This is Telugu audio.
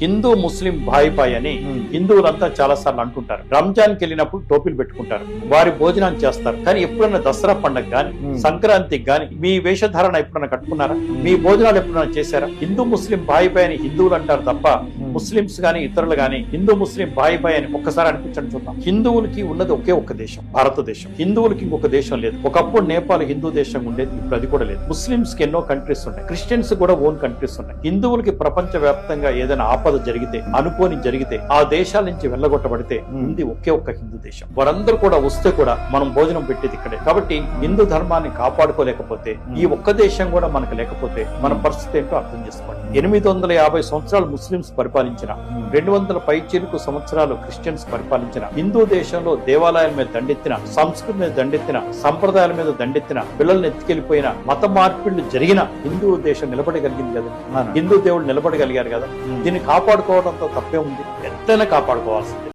హిందూ ముస్లిం భాయి అని హిందువులంతా చాలా సార్లు అంటుంటారు. రంజాన్ కి వెళ్ళినప్పుడు టోపీలు పెట్టుకుంటారు, వారి భోజనం చేస్తారు. కానీ ఎప్పుడన్నా దసరా పండుగ గాని సంక్రాంతికి గాని మీ వేషధారణ ఎప్పుడన్నా కట్టుకున్నారా? మీ భోజనాలు ఎప్పుడన్నా చేశారా? హిందూ ముస్లిం భాయి అని హిందువులు అంటారు తప్ప ముస్లింస్ గాని ఇతరులు గాని హిందూ ముస్లిం భాయి అని ఒక్కసారి అనిపించండి చూద్దాం. హిందువులకి ఉన్నది ఒకే ఒక్క దేశం, భారతదేశం. హిందువులకి ఇంకొక దేశం లేదు. ఒకప్పుడు నేపాల్ హిందూ దేశం ఉండేది, ఇప్పుడు అది కూడా లేదు. ముస్లింస్ కి ఎన్నో కంట్రీస్ ఉన్నాయి, క్రిస్టియన్స్ కూడా ఓన్ కంట్రీస్ ఉన్నాయి. హిందువులకి ప్రపంచ వ్యాప్తంగా ఏదైనా ఆపద జరిగితే, అనుకోని జరిగితే, ఆ దేశాల నుంచి వెళ్ళగొట్టబడితే ఉంది ఒకే ఒక్క హిందూ దేశం. వారందరూ కూడా వస్తే కూడా మనం భోజనం పెట్టేది ఇక్కడే. కాబట్టి హిందూ ధర్మాన్ని కాపాడుకోలేకపోతే, ఈ ఒక్క దేశం కూడా మనకు లేకపోతే మన పరిస్థితి ఏంటో అర్థం చేసుకోండి. 850 సంవత్సరాలు ముస్లింస్ పరిపాలించిన, 200 పైచిలుకు సంవత్సరాలు క్రిస్టియన్స్ పరిపాలించిన హిందూ దేశంలో దేవాలయాల మీద దండెత్తిన, సంస్కృతి మీద దండెత్తిన, సంప్రదాయాల మీద దండెత్తిన, పిల్లల్ని ఎత్తుకెళ్లిపోయిన, మత మార్పిళ్లు జరిగిన హిందూ దేశం నిలబడగలిగింది కదా. హిందూ దేవుడు నిలబడగలిగారు కదా. దీన్ని కాపాడుకోవడంతో తప్పే ఉంది, ఎంతైనా కాపాడుకోవాల్సింది.